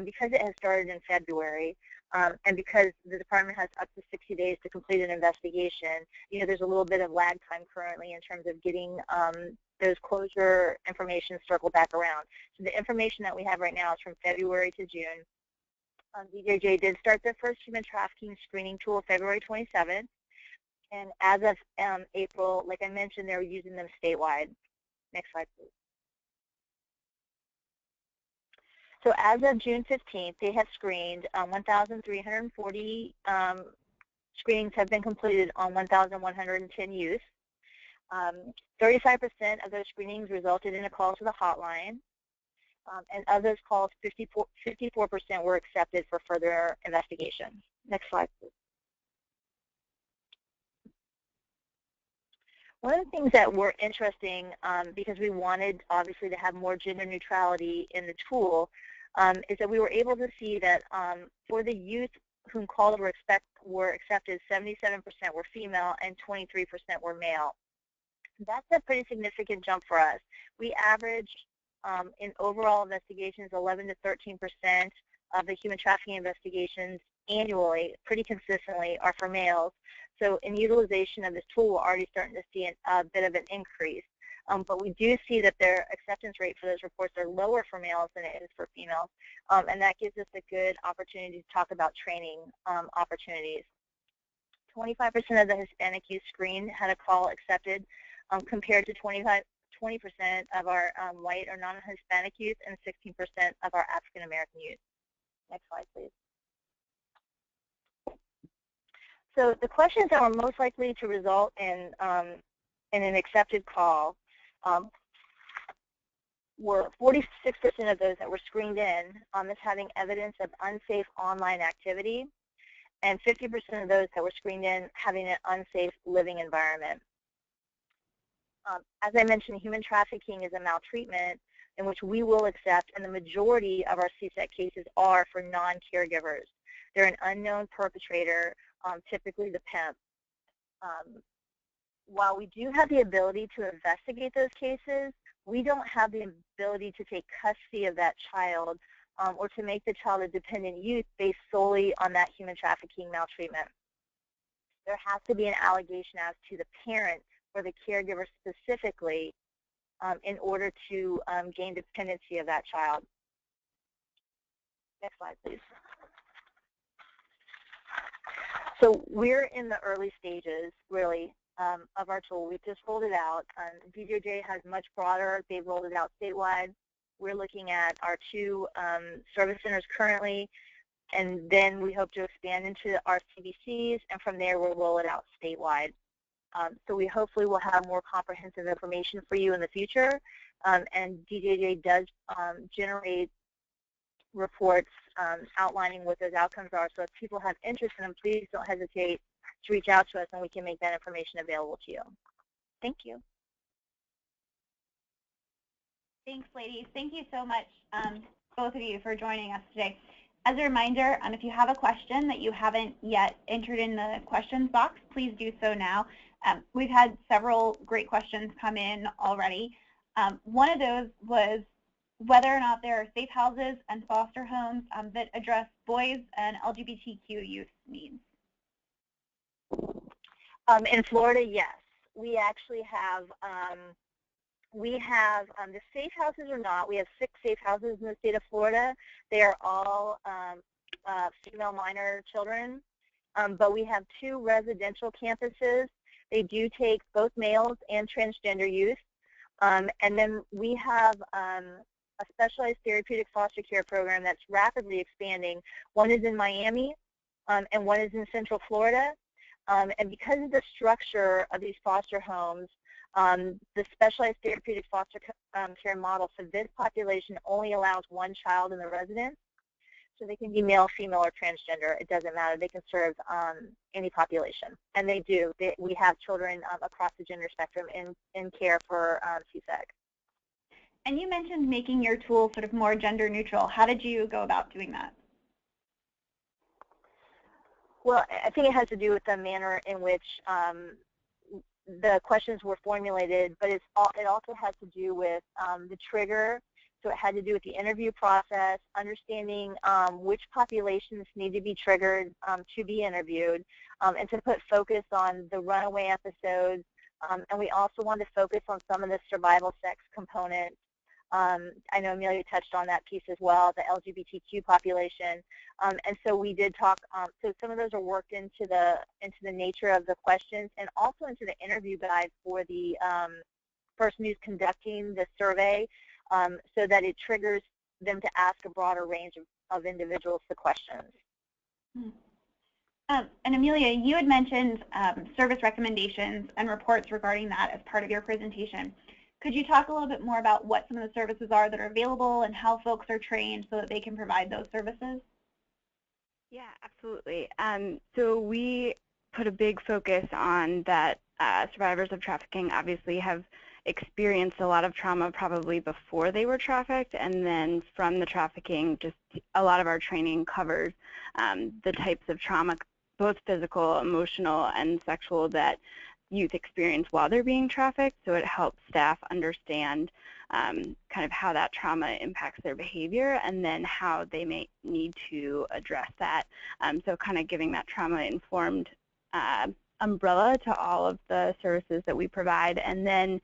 Because it has started in February, and because the department has up to 60 days to complete an investigation, there's a little bit of lag time currently in terms of getting those closure information circle back around. So the information that we have right now is from February to June. DJJ did start their first human trafficking screening tool February 27th. And as of April, like I mentioned, they're using them statewide. Next slide, please. So as of June 15th, they have screened 1,340 screenings have been completed on 1,110 youth. 35% of those screenings resulted in a call to the hotline. And of those calls, 54% were accepted for further investigation. Next slide, please. One of the things that were interesting, because we wanted, obviously, to have more gender neutrality in the tool, is that we were able to see that for the youth whom calls were accepted, 77% were female and 23% were male. That's a pretty significant jump for us. We averaged in overall investigations 11 to 13% of the human trafficking investigations annually, pretty consistently, are for males. So in utilization of this tool, we're already starting to see a bit of an increase. But we do see that their acceptance rate for those reports are lower for males than it is for females. And that gives us a good opportunity to talk about training opportunities. 25% of the Hispanic youth screened had a call accepted, compared to 20% of our white or non-Hispanic youth and 16% of our African American youth. Next slide, please. So the questions that were most likely to result in an accepted call were 46% of those that were screened in as having evidence of unsafe online activity, and 50% of those that were screened in having an unsafe living environment. As I mentioned, human trafficking is a maltreatment in which we will accept, and the majority of our CSEC cases are for non-caregivers. They're an unknown perpetrator, typically the pimp. While we do have the ability to investigate those cases, we don't have the ability to take custody of that child or to make the child a dependent youth based solely on that human trafficking maltreatment. There has to be an allegation as to the parent or the caregiver specifically in order to gain dependency of that child. Next slide, please. So we're in the early stages, really, of our tool. We've just rolled it out. DJJ has much broader. They've rolled it out statewide. We're looking at our 2 service centers currently, and then we hope to expand into our CBCs, and from there we'll roll it out statewide. So we hopefully will have more comprehensive information for you in the future, and DJJ does generate reports outlining what those outcomes are. So if people have interest in them, please don't hesitate to reach out to us, and we can make that information available to you. Thank you. Thanks, ladies. Thank you so much, both of you, for joining us today. As a reminder, if you have a question that you haven't yet entered in the questions box, please do so now. We've had several great questions come in already. One of those was whether or not there are safe houses and foster homes that address boys and LGBTQ youth needs. In Florida, yes. We actually have, the safe houses or not, we have 6 safe houses in the state of Florida. They are all female minor children, but we have 2 residential campuses. They do take both males and transgender youth. And then we have a specialized therapeutic foster care program that's rapidly expanding. One is in Miami, and one is in Central Florida. And because of the structure of these foster homes, the specialized therapeutic foster care model for this population only allows 1 child in the residence. So they can be male, female, or transgender. It doesn't matter. They can serve any population. And they do. We have children across the gender spectrum in care for CSEC. And you mentioned making your tool sort of more gender neutral. How did you go about doing that? Well, I think it has to do with the manner in which the questions were formulated, but it also has to do with the trigger. So it had to do with the interview process, understanding which populations need to be triggered to be interviewed, and to put focus on the runaway episodes, And we also wanted to focus on some of the survival sex components. I know Amelia touched on that piece as well, the LGBTQ population. And so we did talk, so some of those are worked into the nature of the questions and also into the interview guide for the person who's conducting the survey, so that it triggers them to ask a broader range of individuals the questions. And Amelia, you had mentioned service recommendations and reports regarding that as part of your presentation. Could you talk a little bit more about what some of the services are that are available and how folks are trained so that they can provide those services? Yeah, absolutely. So we put a big focus on that survivors of trafficking obviously have experienced a lot of trauma probably before they were trafficked, and then from the trafficking, just a lot of our training covers the types of trauma, both physical, emotional, and sexual, that youth experience while they're being trafficked. So it helps staff understand kind of how that trauma impacts their behavior and then how they may need to address that. So kind of giving that trauma-informed umbrella to all of the services that we provide. And then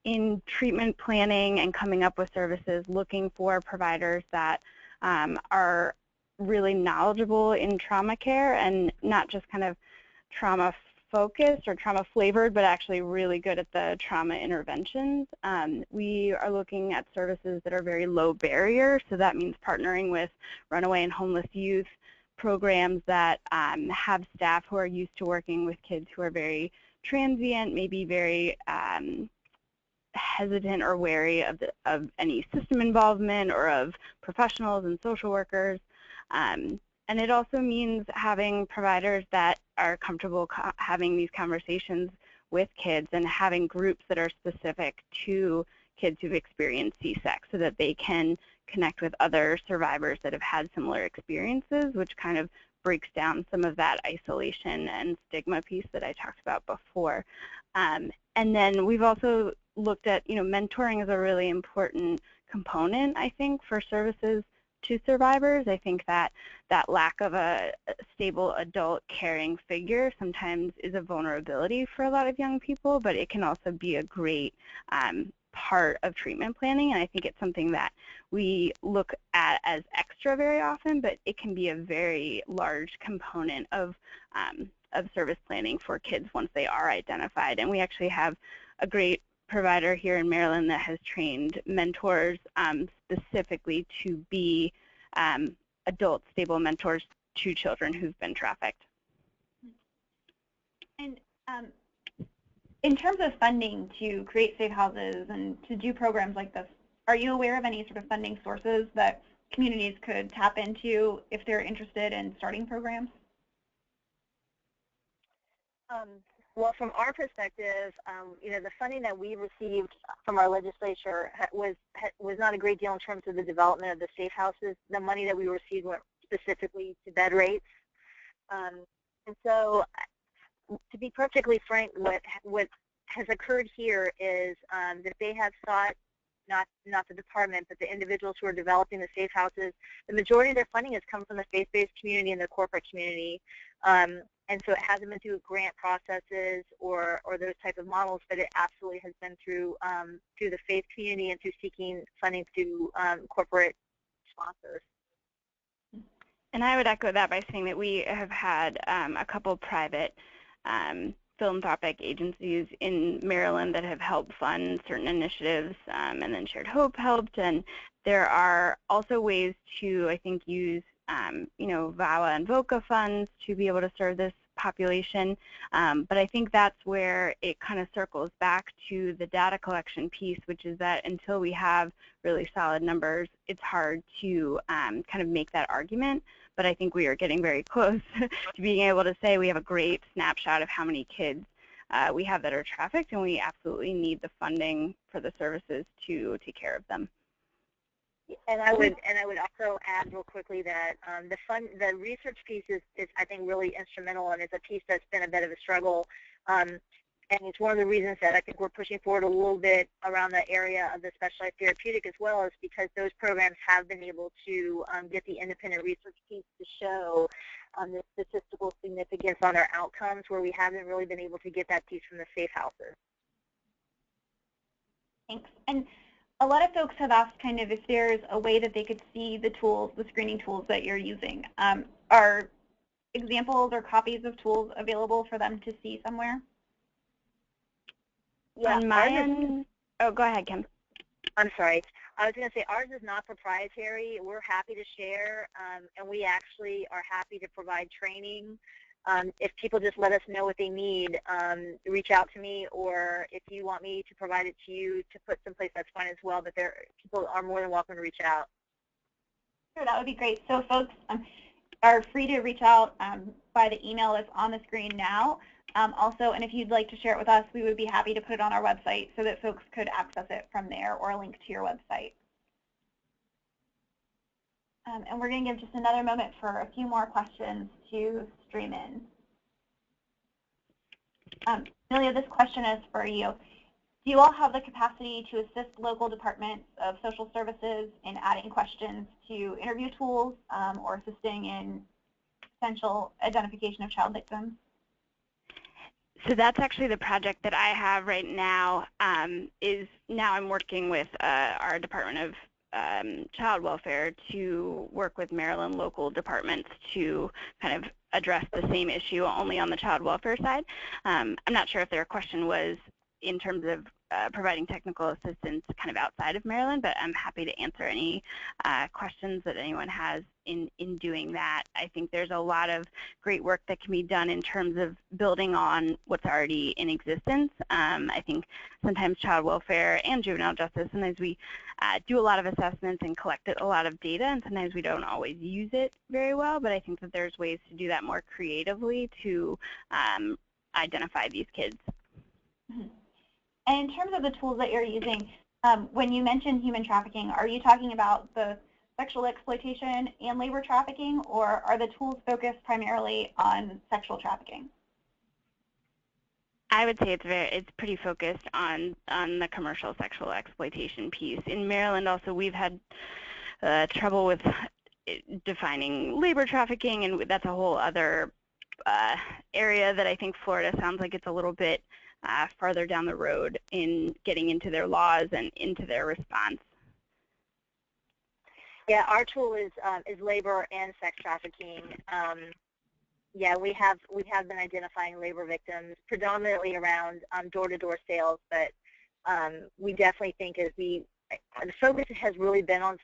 in treatment planning and coming up with services, looking for providers that are really knowledgeable in trauma care and not just kind of trauma focused or trauma flavored, but actually really good at the trauma interventions. We are looking at services that are very low barrier, so that means partnering with runaway and homeless youth programs that have staff who are used to working with kids who are very transient, maybe very hesitant or wary of any system involvement or of professionals and social workers. And it also means having providers that are comfortable having these conversations with kids and having groups that are specific to kids who've experienced C-sex so that they can connect with other survivors that have had similar experiences, which kind of breaks down some of that isolation and stigma piece that I talked about before. And then we've also looked at, mentoring is a really important component, I think, for services to survivors. I think that that lack of a stable adult caring figure sometimes is a vulnerability for a lot of young people, but it can also be a great part of treatment planning, and I think it's something that we look at as extra very often, but it can be a very large component of service planning for kids once they are identified. And we actually have a great provider here in Maryland that has trained mentors specifically to be adult stable mentors to children who've been trafficked. And in terms of funding to create safe houses and to do programs like this, are you aware of any sort of funding sources that communities could tap into if they're interested in starting programs? Well, from our perspective, the funding that we received from our legislature was not a great deal in terms of the development of the safe houses. The money that we received went specifically to bed rates. And so, to be perfectly frank, what has occurred here is that they have sought, not the department, but the individuals who are developing the safe houses, the majority of their funding has come from the faith-based community and the corporate community. And so it hasn't been through grant processes or those type of models, but it absolutely has been through the faith community and through seeking funding through corporate sponsors. And I would echo that by saying that we have had a couple private philanthropic agencies in Maryland that have helped fund certain initiatives, and then Shared Hope helped. And there are also ways to, I think, use VAWA and VOCA funds to be able to serve this population. But I think that's where it kind of circles back to the data collection piece, which is that until we have really solid numbers, it's hard to kind of make that argument. But I think we are getting very close to being able to say we have a great snapshot of how many kids we have that are trafficked, and we absolutely need the funding for the services to take care of them. And I would also add real quickly that the research piece is I think really instrumental, and it's a piece that's been a bit of a struggle. And it's one of the reasons that I think we're pushing forward a little bit around the area of the specialized therapeutic as well, is because those programs have been able to get the independent research piece to show the statistical significance on their outcomes, where we haven't really been able to get that piece from the safe houses. Thanks. And a lot of folks have asked kind of if there's a way that they could see the tools, the screening tools that you're using. Are examples or copies of tools available for them to see somewhere? Yeah, on my end, oh, go ahead, Kim. I'm sorry. I was going to say ours is not proprietary. We're happy to share, and we actually are happy to provide training. If people just let us know what they need, reach out to me, or if you want me to provide it to you to put someplace, that's fine as well, but people are more than welcome to reach out. Sure, that would be great. So folks are free to reach out by the email that's on the screen now. Also, and if you'd like to share it with us, we would be happy to put it on our website so that folks could access it from there or a link to your website. And we're going to give just another moment for a few more questions to stream in. Amelia, this question is for you. Do you all have the capacity to assist local departments of social services in adding questions to interview tools or assisting in potential identification of child victims? So that's actually the project that I have right now. Now I'm working with our Department of Child Welfare to work with Maryland local departments to kind of address the same issue only on the child welfare side. I'm not sure if their question was in terms of providing technical assistance kind of outside of Maryland, but I'm happy to answer any questions that anyone has in doing that. I think there's a lot of great work that can be done in terms of building on what's already in existence. I think sometimes child welfare and juvenile justice, sometimes we do a lot of assessments and collect a lot of data, and sometimes we don't always use it very well, but I think that there's ways to do that more creatively to identify these kids. Mm-hmm. And in terms of the tools that you're using, when you mention human trafficking, are you talking about the sexual exploitation and labor trafficking, or are the tools focused primarily on sexual trafficking? I would say it's pretty focused on the commercial sexual exploitation piece. In Maryland also, we've had trouble with defining labor trafficking, and that's a whole other area that I think Florida sounds like it's a little bit farther down the road in getting into their laws and into their response. Yeah, our tool is labor and sex trafficking. Yeah, we have been identifying labor victims predominantly around door-to-door sales, but we definitely think the focus has really been on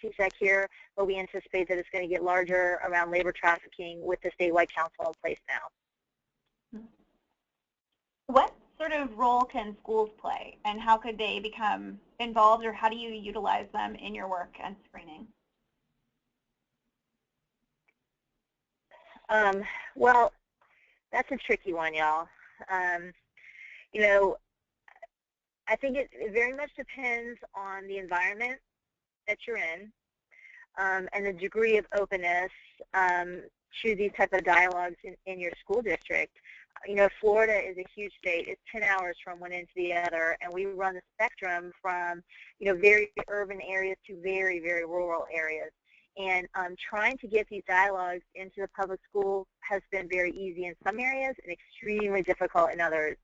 CSEC here, but we anticipate that it's going to get larger around labor trafficking with the statewide council in place now. What sort of role can schools play, and how could they become involved, or how do you utilize them in your work and screening? Well, that's a tricky one, y'all. You know, I think it very much depends on the environment that you're in and the degree of openness to these type of dialogues in your school district. You know, Florida is a huge state. It's 10 hours from one end to the other, and we run the spectrum from, you know, very urban areas to very, very rural areas. And trying to get these dialogues into the public schools has been very easy in some areas and extremely difficult in others.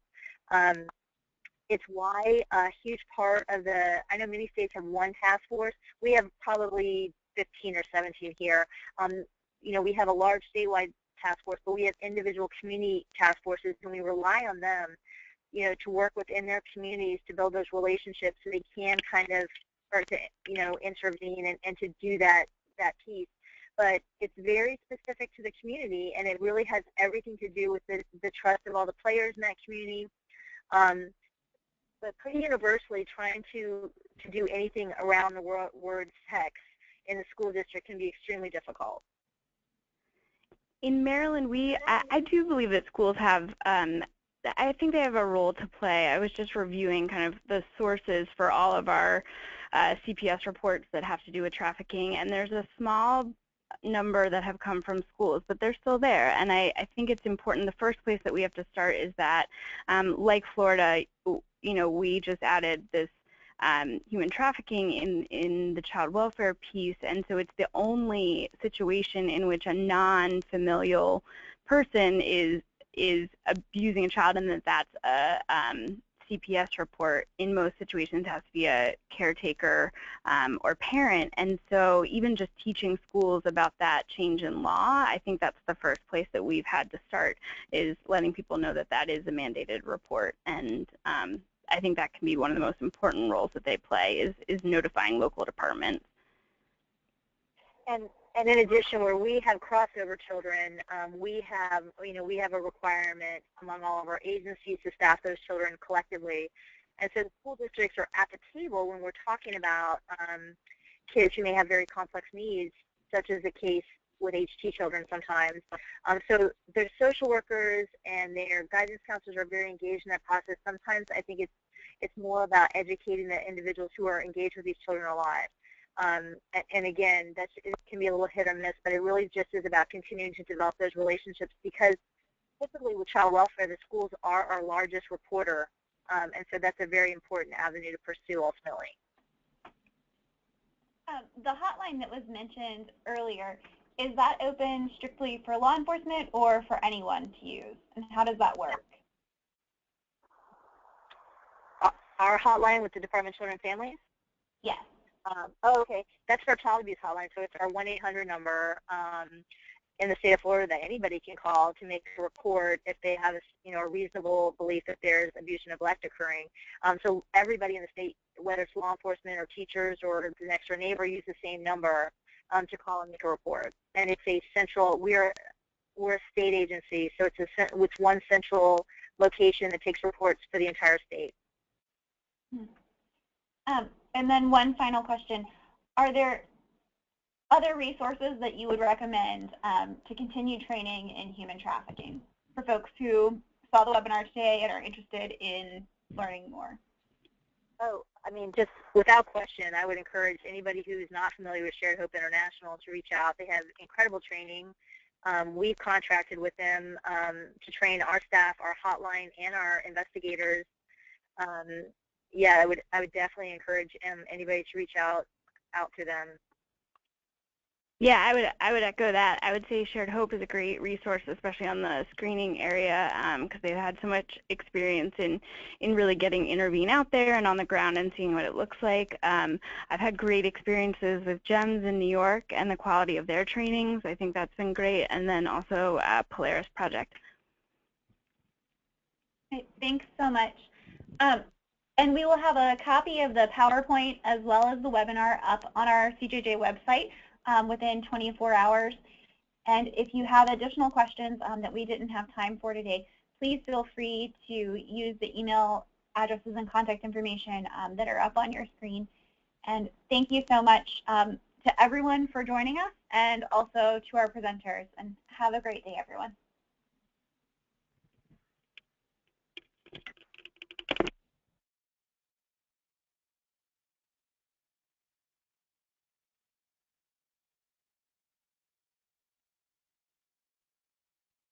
It's why a huge part of I know many states have one task force. We have probably 15 or 17 here. You know, we have a large statewide task force, but we have individual community task forces, and we rely on them, you know, to work within their communities to build those relationships so they can kind of start to, you know, intervene and to do that piece. But it's very specific to the community, and it really has everything to do with the trust of all the players in that community. But pretty universally, trying to do anything around the word sex in the school district can be extremely difficult. In Maryland, I do believe that schools have, I think they have a role to play. I was just reviewing kind of the sources for all of our CPS reports that have to do with trafficking, and there's a small number that have come from schools, but they're still there. And I think it's important. The first place that we have to start is that, like Florida, you know, we just added this human trafficking in the child welfare piece, and so it's the only situation in which a non-familial person is abusing a child, and that's a CPS report. In most situations, it has to be a caretaker or parent, and so even just teaching schools about that change in law, I think that's the first place that we've had to start, is letting people know that that is a mandated report, and I think that can be one of the most important roles that they play, is notifying local departments. And in addition, where we have crossover children, we have a requirement among all of our agencies to staff those children collectively. And so the school districts are at the table when we're talking about kids who may have very complex needs, such as the case with HT children sometimes. So their social workers and their guidance counselors are very engaged in that process. Sometimes I think it's more about educating the individuals who are engaged with these children alive. And again, it can be a little hit or miss, but it really just is about continuing to develop those relationships, because typically with child welfare, the schools are our largest reporter, and so that's a very important avenue to pursue ultimately. The hotline that was mentioned earlier, is that open strictly for law enforcement or for anyone to use, and how does that work? Our hotline with the Department of Children and Families? Yes. Oh, okay. That's our child abuse hotline, so it's our 1-800 number in the state of Florida that anybody can call to make a report if they have a reasonable belief that there's abuse and neglect occurring. So everybody in the state, whether it's law enforcement or teachers or the next door neighbor, use the same number to call and make a report. And it's a central. We're a state agency, so it's one central location that takes reports for the entire state. And then one final question. Are there other resources that you would recommend to continue training in human trafficking for folks who saw the webinar today and are interested in learning more? Oh, I mean, just without question, I would encourage anybody who is not familiar with Shared Hope International to reach out. They have incredible training. We've contracted with them to train our staff, our hotline, and our investigators. Yeah, I would definitely encourage anybody to reach out to them. Yeah, I would echo that. I would say Shared Hope is a great resource, especially on the screening area, because they've had so much experience in really getting Intervene out there and on the ground and seeing what it looks like. I've had great experiences with GEMS in New York and the quality of their trainings. I think that's been great. And then also Polaris Project. Okay, thanks so much. And we will have a copy of the PowerPoint as well as the webinar up on our CJJ website within 24 hours. And if you have additional questions that we didn't have time for today, please feel free to use the email addresses and contact information that are up on your screen. And thank you so much to everyone for joining us, and also to our presenters. And have a great day, everyone.